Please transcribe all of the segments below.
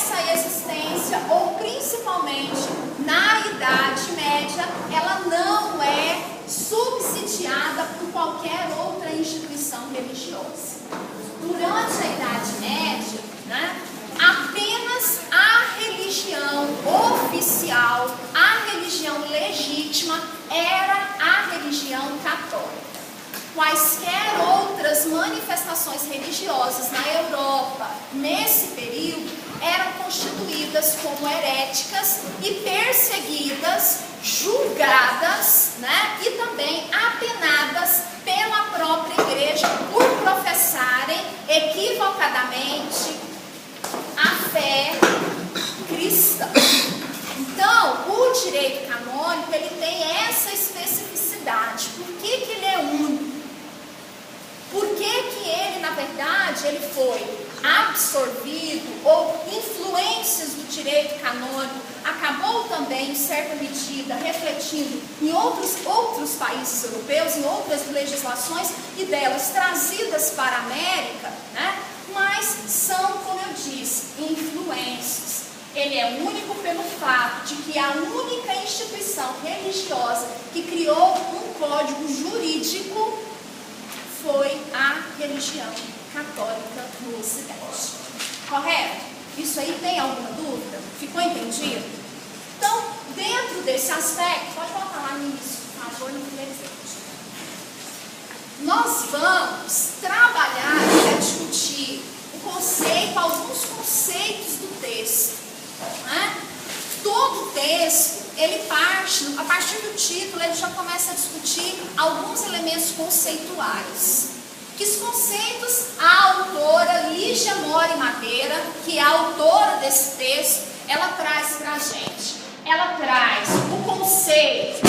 essa existência, ou principalmente na Idade Média, ela não é subsidiada por qualquer outra instituição religiosa. Durante a Idade Média, né, apenas a religião oficial, a religião legítima, era a religião católica. Quaisquer outras manifestações religiosas na Europa, nesse período, eram constituídas como heréticas e perseguidas, julgadas, né, e também apenadas pela própria igreja por professarem equivocadamente a fé cristã. Então, o direito canônico, ele tem essa especificidade. Por que ele é único? Por que ele, na verdade, ele foi absorvido, ou influências do direito canônico acabou também, em certa medida, refletindo em outros países europeus, em outras legislações, e delas trazidas para a América, né? Mas são, como eu disse, influências. Ele é único pelo fato de que a única instituição religiosa que criou um código jurídico foi a religião católica no Ocidente. Correto? Isso aí tem alguma dúvida? Ficou entendido? Então, dentro desse aspecto, pode voltar lá no início, por favor, no primeiro slide. Nós vamos trabalhar e discutir o conceito, alguns conceitos do texto. Né? Todo texto, ele parte, a partir do título, ele já começa a discutir alguns elementos conceituais. Que os conceitos, a autora Lígia Mori Madeira, que é a autora desse texto, ela traz para a gente. Ela traz o conceito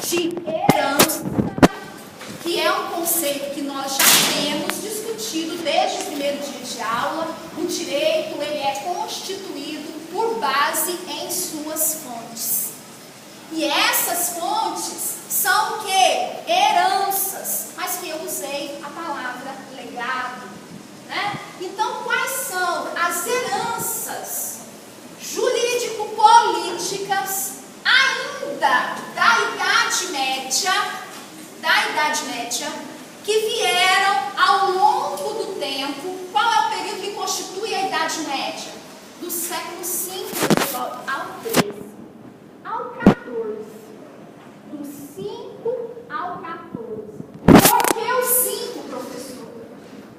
de herança, que é um conceito que nós já temos discutido desde o primeiro dia de aula. O direito, ele é constituído por base em suas fontes. E essas fontes são o quê? Heranças, mas que eu usei a palavra legado, né? Então, quais são as heranças jurídico-políticas ainda da Idade Média, que vieram ao longo do tempo? Qual é o período que constitui a Idade Média? Do século V ao XIII, ao XIV. Do 5 ao 14. Por que o 5, professor?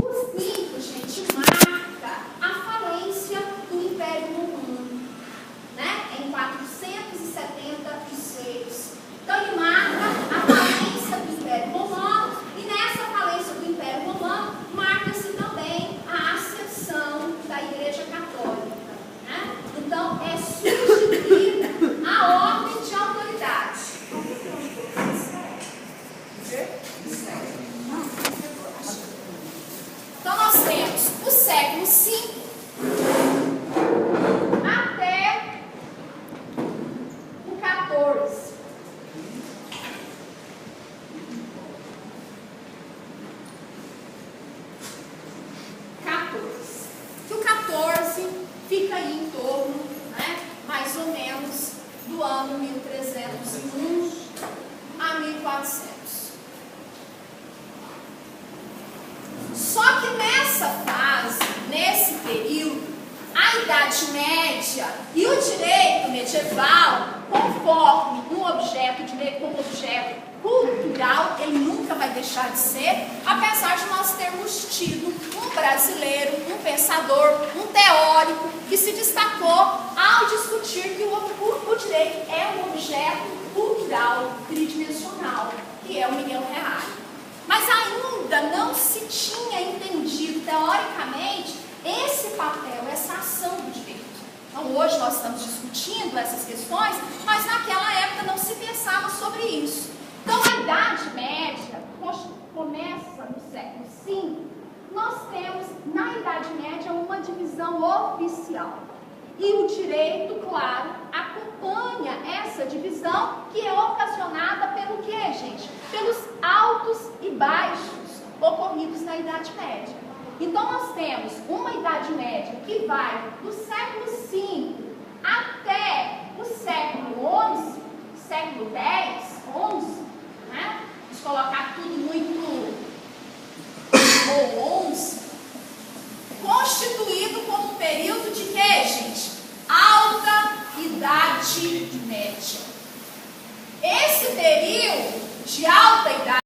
O 5, gente, marca a falência do Império Romano, né? Em 476. Então, ele marca a falência do Império Romano, e nessa falência do Império Romano, marca-se também a ascensão da Igreja Católica, né? Então, é substituída a ordem de autoridade. Então, nós temos o século V até o XIV. Que o 14 fica aí em torno, né, mais ou menos, do ano 1301 a 1400. Só que nessa fase, nesse período, a Idade Média e o direito medieval, conforme um objeto de lei como objeto cultural, ele nunca vai deixar de ser, apesar de nós termos tido um brasileiro, um pensador, um teórico que se destacou ao discutir que o direito é um objeto cultural tridimensional, que é o Miguel Ferrari. Mas ainda não se tinha entendido, teoricamente, esse papel, essa ação do direito. Então, hoje nós estamos discutindo essas questões, mas naquela época não se pensava sobre isso. Então, a Idade Média começa no século V. Nós temos, na Idade Média, uma divisão oficial. E o direito, claro, acompanha essa divisão, que é ocasionada pelo quê, gente? Pelos altos e baixos ocorridos na Idade Média. Então, nós temos uma Idade Média que vai do século V até o século XI, século X, XI, né? Vamos colocar tudo muito ou XI, constituído como período de quê, gente? Alta Idade Média. Esse período de alta idade